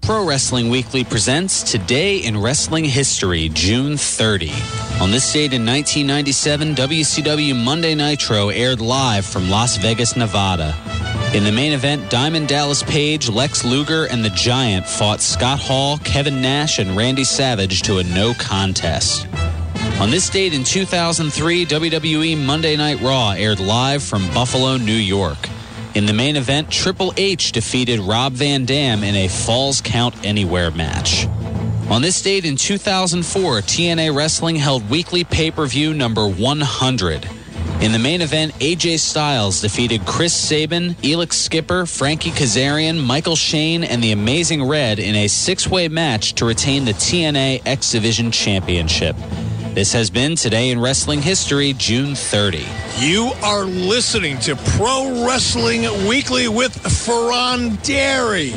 Pro Wrestling Weekly presents Today in Wrestling History, June 30. On this date in 1997, WCW Monday Nitro aired live from Las Vegas, Nevada. In the main event, Diamond Dallas Page, Lex Luger, and The Giant fought Scott Hall, Kevin Nash, and Randy Savage to a no contest. On this date in 2003, WWE Monday Night Raw aired live from Buffalo, New York. In the main event, Triple H defeated Rob Van Dam in a Falls Count Anywhere match. On this date in 2004, TNA Wrestling held weekly pay-per-view number 100. In the main event, AJ Styles defeated Chris Sabin, Elix Skipper, Frankie Kazarian, Michael Shane, and the Amazing Red in a six-way match to retain the TNA X Division Championship. This has been Today in Wrestling History, June 30. You are listening to Pro Wrestling Weekly with Fearon Dairy.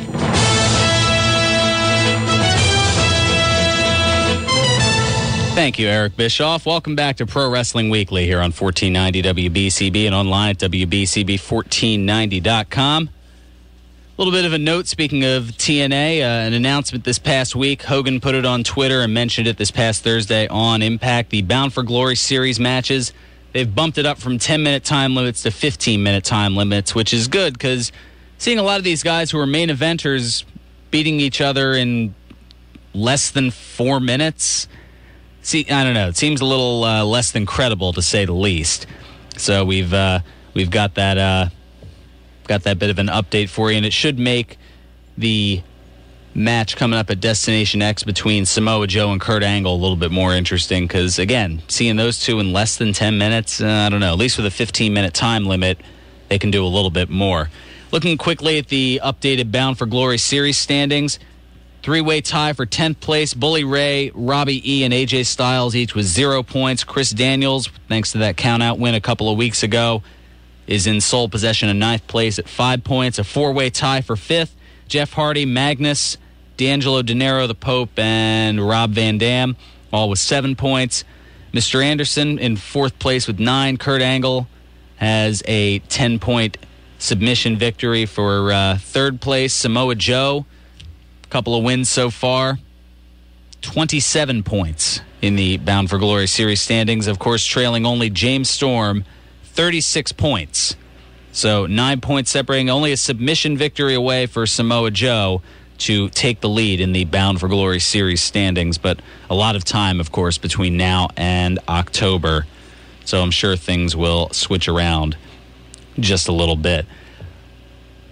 Thank you, Eric Bischoff. Welcome back to Pro Wrestling Weekly here on 1490 WBCB and online at WBCB1490.com. A little bit of a note, speaking of TNA, an announcement this past week. Hogan put it on Twitter and mentioned it this past Thursday on Impact. The Bound for Glory series matches, they've bumped it up from 10-minute time limits to 15-minute time limits, which is good because seeing a lot of these guys who are main eventers beating each other in less than 4 minutes, I don't know, it seems a little less than credible, to say the least. So we've got that bit of an update for you, and it should make the match coming up at Destination X between Samoa Joe and Kurt Angle a little bit more interesting because, again, seeing those two in less than 10 minutes, I don't know, at least with a 15-minute time limit, they can do a little bit more. Looking quickly at the updated Bound for Glory series standings, three-way tie for 10th place, Bully Ray, Robbie E., and AJ Styles, each with 0 points. Chris Daniels, thanks to that count-out win a couple of weeks ago, is in sole possession of 9th place at 5 points. A four-way tie for 5th. Jeff Hardy, Magnus, D'Angelo De Niro, the Pope, and Rob Van Dam, all with 7 points. Mr. Anderson in 4th place with 9. Kurt Angle has a 10-point submission victory for 3rd place. Samoa Joe, a couple of wins so far, 27 points in the Bound for Glory series standings. Of course, trailing only James Storm, 36 points. So 9 points separating, only a submission victory away for Samoa Joe to take the lead in the Bound for Glory series standings. But a lot of time, of course, between now and October. So I'm sure things will switch around just a little bit.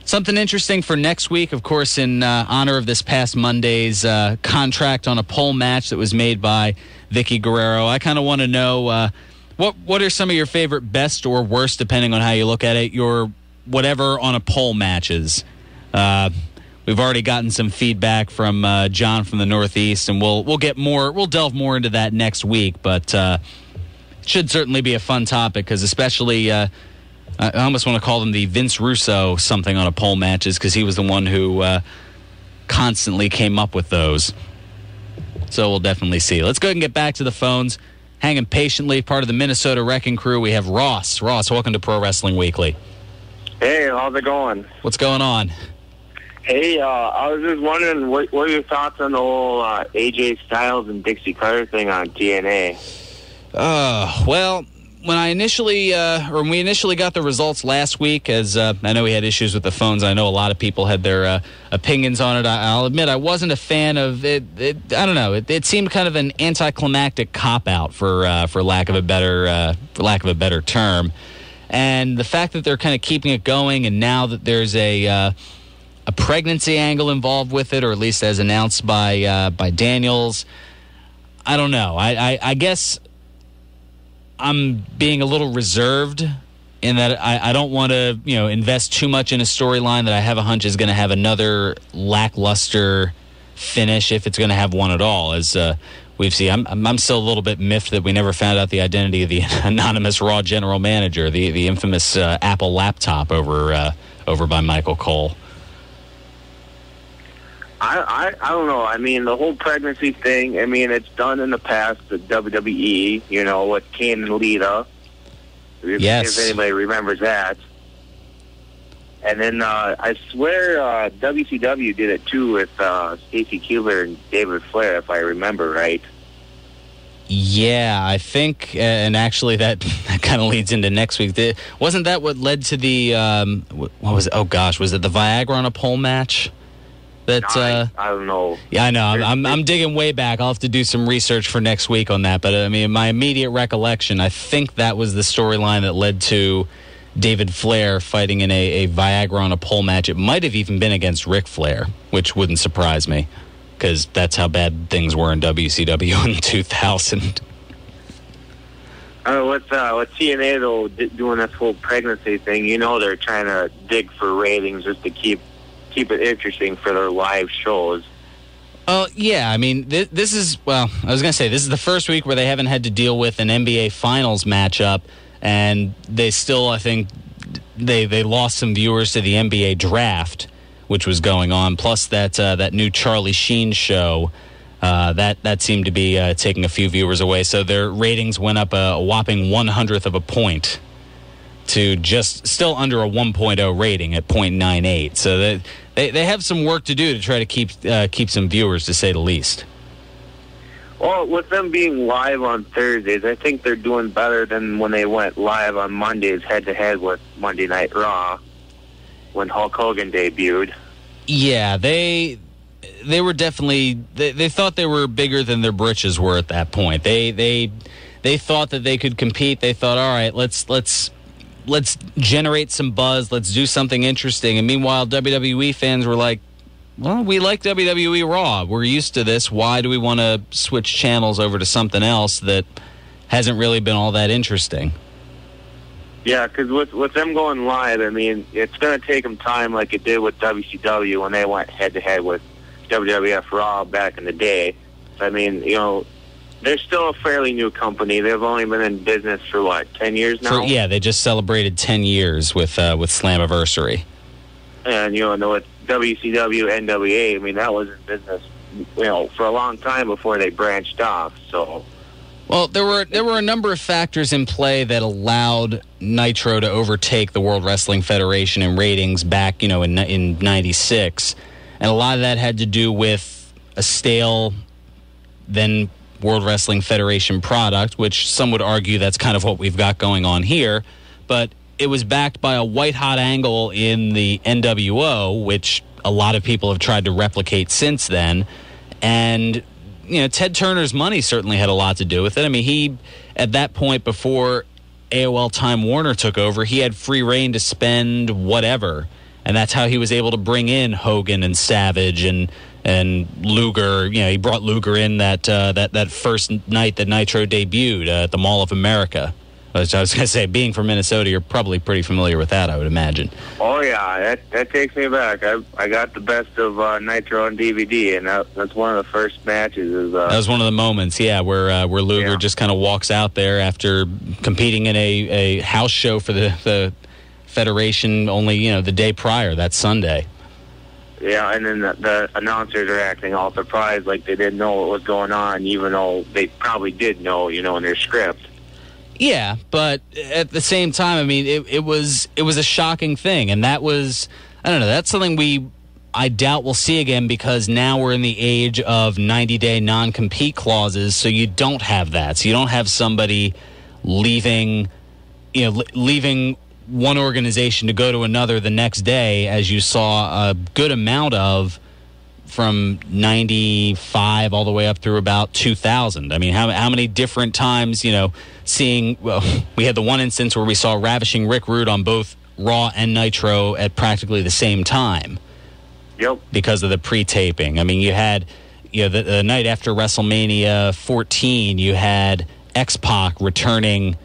Something interesting for next week, of course, in honor of this past Monday's contract on a pole match that was made by Vicky Guerrero. I kind of want to know what are some of your favorite best or worst, depending on how you look at it, your whatever on a pole matches. We've already gotten some feedback from John from the Northeast, and we'll delve more into that next week. But it should certainly be a fun topic because, especially, I almost want to call them the Vince Russo something on a pole matches because he was the one who constantly came up with those. So we'll definitely see. Let's go ahead and get back to the phones. Hanging patiently, part of the Minnesota Wrecking Crew, we have Ross. Ross, welcome to Pro Wrestling Weekly. Hey, how's it going? What's going on? Hey, I was just wondering, what are your thoughts on the whole AJ Styles and Dixie Carter thing on TNA? Well, when we initially got the results last week, as I know we had issues with the phones, I know a lot of people had their opinions on it. I'll admit I wasn't a fan of it. I don't know. It seemed kind of an anticlimactic cop-out for lack of a better term. And the fact that they're kind of keeping it going, and now that there's a pregnancy angle involved with it, or at least as announced by Daniels, I don't know. I guess I'm being a little reserved in that I don't want to, invest too much in a storyline that I have a hunch is going to have another lackluster finish, if it's going to have one at all. As we've seen, I'm still a little bit miffed that we never found out the identity of the anonymous Raw general manager, the infamous Apple laptop over by Michael Cole. I don't know. I mean, the whole pregnancy thing, I mean, it's done in the past at WWE, with Kane and Lita. Yes. If anybody remembers that. And then I swear WCW did it too with Stacy Keibler and David Flair, if I remember right. Yeah, I think, and actually that kind of leads into next week. Wasn't that what led to the, what was it? Oh gosh, was it the Viagra on a pole match? That I don't know. Yeah, I know. I'm digging way back. I'll have to do some research for next week on that. But I mean, my immediate recollection, I think that was the storyline that led to David Flair fighting in a Viagra on a pole match. It might have even been against Ric Flair, which wouldn't surprise me, because that's how bad things were in WCW in 2000. With TNA, though, doing this whole pregnancy thing, they're trying to dig for ratings just to keep it interesting for their live shows. Yeah, I mean, this is, I was going to say, this is the first week where they haven't had to deal with an NBA Finals matchup, and they still, I think, they lost some viewers to the NBA Draft, which was going on, plus that new Charlie Sheen show, that seemed to be taking a few viewers away. So their ratings went up a whopping 1/100th of a point to just still under a 1.0 rating at 0.98. So they have some work to do to try to keep some viewers, to say the least. Well, with them being live on Thursdays, I think they're doing better than when they went live on Mondays head-to-head with Monday Night Raw when Hulk Hogan debuted. Yeah, they were definitely... They thought they were bigger than their britches were at that point. They thought that they could compete. They thought, all right, let's generate some buzz. Let's do something interesting. And meanwhile, WWE fans were like, well, we like WWE Raw. We're used to this. Why do we want to switch channels over to something else that hasn't really been all that interesting? Yeah, because with them going live, I mean, it's going to take them time like it did with WCW when they went head-to-head with WWF Raw back in the day. I mean, they're still a fairly new company. They've only been in business for, 10 years now? Yeah, they just celebrated 10 years with Slammiversary. And, with WCW, NWA, I mean, that was in business, for a long time before they branched off, so... Well, there were a number of factors in play that allowed Nitro to overtake the World Wrestling Federation in ratings back, in 96. And a lot of that had to do with a stale, then World Wrestling Federation product, which some would argue that's kind of what we've got going on here. But it was backed by a white-hot angle in the NWO, which a lot of people have tried to replicate since then. And, Ted Turner's money certainly had a lot to do with it. I mean, he, at that point, before AOL Time Warner took over, he had free reign to spend whatever. And that's how he was able to bring in Hogan and Savage and Luger. He brought Luger in that first night that Nitro debuted at the Mall of America. I was going to say, being from Minnesota, you're probably pretty familiar with that, I would imagine. Oh, yeah. That takes me back. I got the best of Nitro on DVD, and that's one of the first matches. That was one of the moments, yeah, where Luger just kind of walks out there after competing in a house show for the Federation only, the day prior, that Sunday. Yeah, and then the announcers are acting all surprised like they didn't know what was going on, even though they probably did know, in their script. Yeah, but at the same time, I mean, it was a shocking thing, and that was, I don't know, that's something I doubt we'll see again, because now we're in the age of 90-day non-compete clauses, so you don't have that. So you don't have somebody leaving one organization to go to another the next day, as you saw a good amount of from 95 all the way up through about 2000. I mean, how many different times, seeing, we had the one instance where we saw Ravishing Rick Rude on both Raw and Nitro at practically the same time. Yep. Because of the pre-taping. I mean, you had, the night after WrestleMania 14, you had X-Pac returning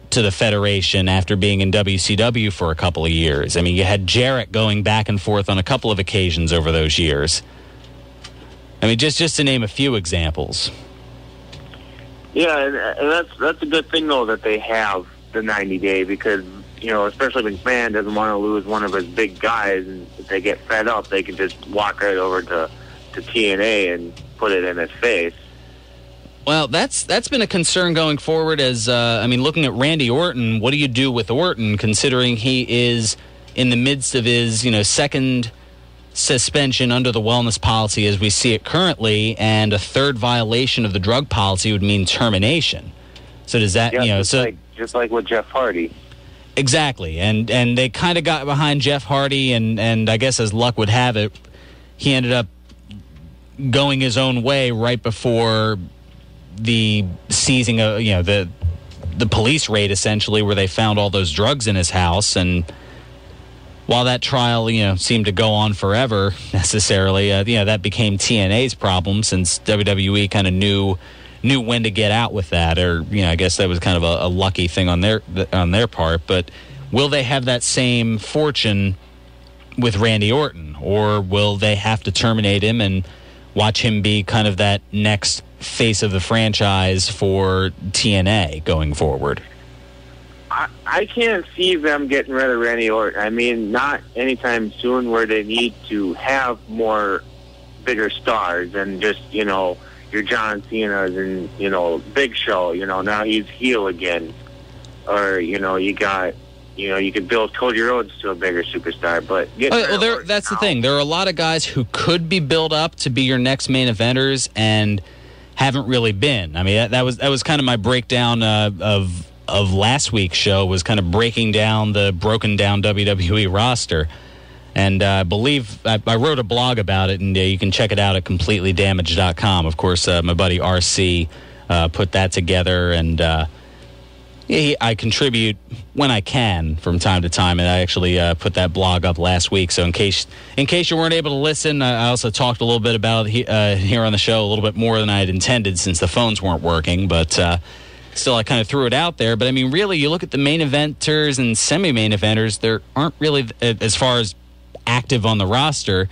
to the Federation after being in WCW for a couple of years. I mean, you had Jarrett going back and forth on a couple of occasions over those years. I mean, just to name a few examples. Yeah, and that's a good thing, though, that they have the 90-day, because, especially McMahon doesn't want to lose one of his big guys, and if they get fed up, they can just walk right over to TNA and put it in his face. Well, that's been a concern going forward, as, looking at Randy Orton, what do you do with Orton, considering he is in the midst of his, second suspension under the wellness policy as we see it currently, and a third violation of the drug policy would mean termination. So does that, just like with Jeff Hardy. Exactly, and they kind of got behind Jeff Hardy, and I guess as luck would have it, he ended up going his own way right before the seizing of, the police raid, essentially, where they found all those drugs in his house. And while that trial, seemed to go on forever necessarily, that became TNA's problem, since WWE kind of knew when to get out with that, or I guess that was kind of a lucky thing on their part. But will they have that same fortune with Randy Orton, or will they have to terminate him and watch him be kind of that next face of the franchise for TNA going forward? I can't see them getting rid of Randy Orton. I mean, not anytime soon, where they need to have more bigger stars and just, your John Cena's and, Big Show, now he's heel again. Or, you got, you could build Cody Rhodes to a bigger superstar, but... that's the thing. There are a lot of guys who could be built up to be your next main eventers and haven't really been. I mean, that was kind of my breakdown of last week's show, was kind of breaking down the broken down WWE roster. And I believe I wrote a blog about it, and you can check it out at completely.damaged.com. Of course, my buddy RC put that together, and I contribute when I can from time to time, and I actually put that blog up last week. So in case you weren't able to listen, I also talked a little bit about it here on the show, a little bit more than I had intended, since the phones weren't working, but still I kind of threw it out there. But I mean, really, you look at the main eventers and semi-main eventers, there aren't really, as far as active on the roster.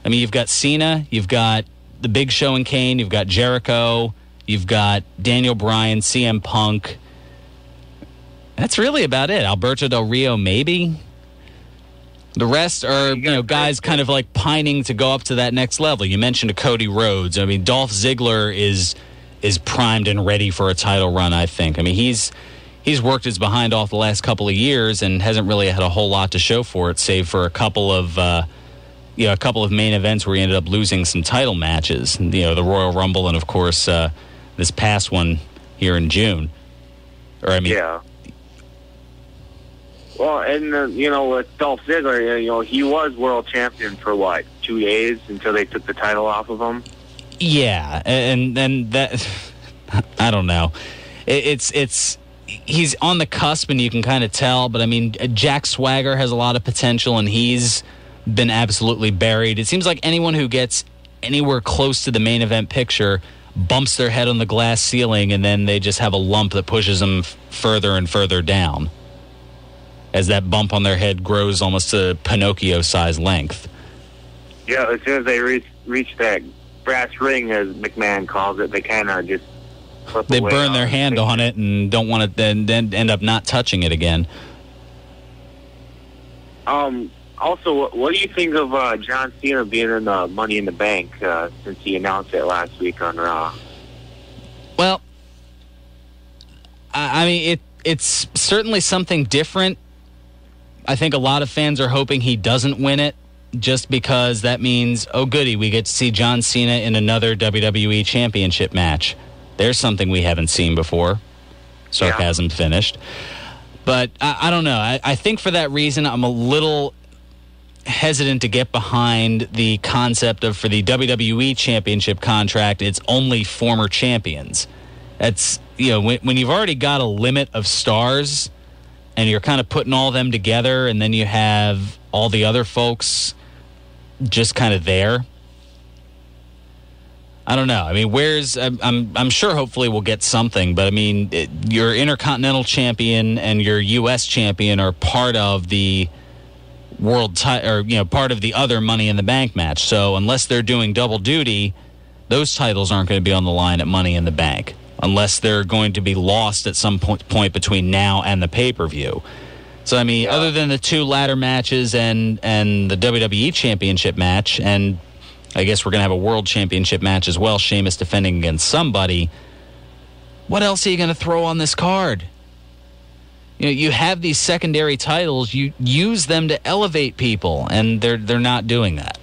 I mean, you've got Cena, you've got the Big Show and Kane, you've got Jericho, you've got Daniel Bryan, CM Punk. That's really about it. Alberto Del Rio, maybe. The rest are, guys kind of like pining to go up to that next level. You mentioned a Cody Rhodes. I mean, Dolph Ziggler is primed and ready for a title run, I think. I mean, he's worked his behind off the last couple of years and hasn't really had a whole lot to show for it, save for a couple of main events where he ended up losing some title matches. The Royal Rumble and, of course, this past one here in June. Yeah. Well, and, with Dolph Ziggler, he was world champion for, 2 days until they took the title off of him? Yeah, and that, I don't know. It's he's on the cusp, and you can kind of tell, but, I mean, Jack Swagger has a lot of potential, and he's been absolutely buried. It seems like anyone who gets anywhere close to the main event picture bumps their head on the glass ceiling, and then they just have a lump that pushes them further and further down, as that bump on their head grows almost to Pinocchio-size length. Yeah, as soon as they reach that brass ring, as McMahon calls it, they kind of just flip away. They burn their hand on it and don't want to then end up not touching it again. Also, what do you think of John Cena being in the Money in the Bank since he announced it last week on Raw? Well, I mean, it's certainly something different. I think a lot of fans are hoping he doesn't win it, just because that means, oh goody, we get to see John Cena in another WWE Championship match. There's something we haven't seen before. Sarcasm finished. But I don't know. I think for that reason, I'm a little hesitant to get behind the concept of, for the WWE Championship contract, it's only former champions. That's, when you've already got a limit of stars and you're kind of putting all them together, and then you have all the other folks just kind of there. I don't know. I mean, I'm sure hopefully we'll get something, but I mean, your Intercontinental Champion and your U.S. Champion are part of the part of the other Money in the Bank match. So unless they're doing double duty, those titles aren't going to be on the line at Money in the Bank, unless they're going to be lost at some point between now and the pay-per-view. So, I mean, other than the two ladder matches and the WWE Championship match, and I guess we're going to have a World Championship match as well, Sheamus defending against somebody, what else are you going to throw on this card? you have these secondary titles. You use them to elevate people, and they're not doing that.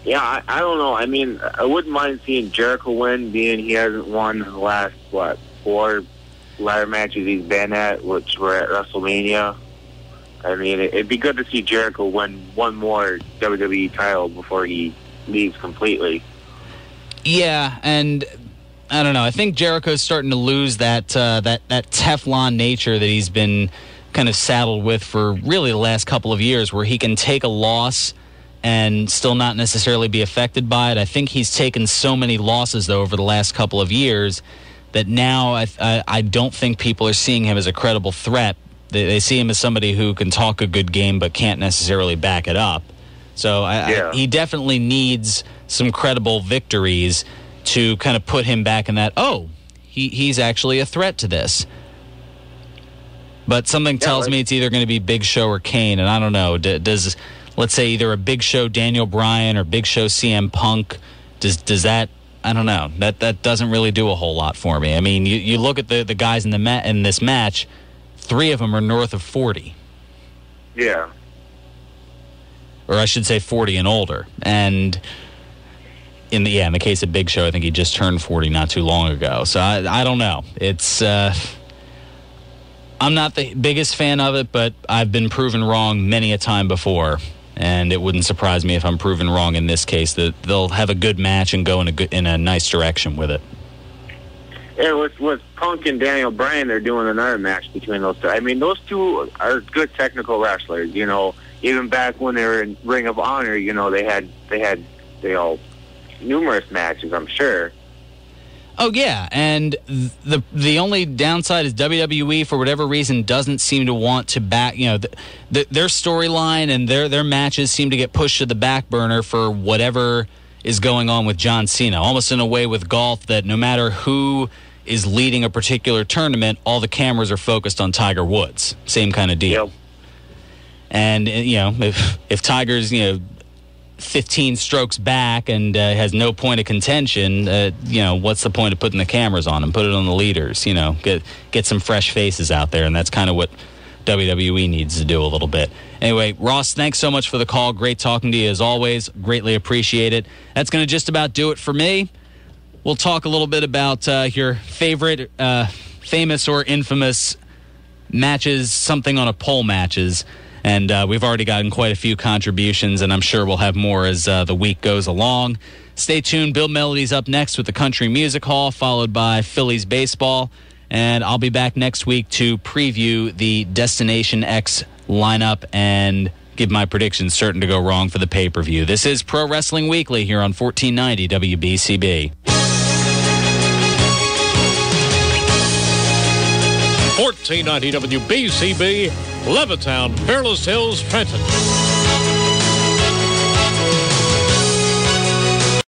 Yeah, I don't know. I mean, I wouldn't mind seeing Jericho win, being he hasn't won the last, 4 ladder matches he's been at, which were at WrestleMania. I mean, it'd be good to see Jericho win one more WWE title before he leaves completely. Yeah, and I don't know. I think Jericho's starting to lose that Teflon nature that he's been kind of saddled with for really the last couple of years, where he can take a loss and still not necessarily be affected by it. I think he's taken so many losses, though, over the last couple of years that now I don't think people are seeing him as a credible threat. They see him as somebody who can talk a good game but can't necessarily back it up. So he definitely needs some credible victories to kind of put him back in that, he's actually a threat to this. But something tells me it's either going to be Big Show or Kane, and I don't know. Does, let's say, either a Big Show Daniel Bryan or Big Show CM Punk, does that, I don't know. That doesn't really do a whole lot for me. I mean, you look at the guys in this match, 3 of them are north of 40. Yeah. Or I should say 40 and older. And in the case of Big Show, I think he just turned 40 not too long ago. So I don't know. It's I'm not the biggest fan of it, but I've been proven wrong many a time before, and it wouldn't surprise me if I'm proven wrong in this case, that they'll have a good match and go in a nice direction with it. Yeah, with Punk and Daniel Bryan, they're doing another match between those two. I mean, those two are good technical wrestlers. You know, even back when they were in Ring of Honor, you know, they had numerous matches, I'm sure. Oh yeah, and the only downside is WWE, for whatever reason, doesn't seem to want to back. You know, their storyline and their matches seem to get pushed to the back burner for whatever is going on with John Cena. Almost in a way with golf, that no matter who is leading a particular tournament, all the cameras are focused on Tiger Woods. Same kind of deal. Yep. And you know, if Tiger's 15 strokes back and has no point of contention, what's the point of putting the cameras on him? Put it on the leaders, get some fresh faces out there, and that's kind of what WWE needs to do a little bit. Anyway, Ross, thanks so much for the call. Great talking to you as always. Greatly appreciate it. That's going to just about do it for me. We'll talk a little bit about your favorite famous or infamous matches, something on a poll matches. And we've already gotten quite a few contributions, and I'm sure we'll have more as the week goes along. Stay tuned. Bill Melody's up next with the Country Music Hall, followed by Phillies baseball. And I'll be back next week to preview the Destination X lineup and give my predictions certain to go wrong for the pay-per-view. This is Pro Wrestling Weekly here on 1490 WBCB. 1490 WBCB, Levittown, Fairless Hills, Trenton.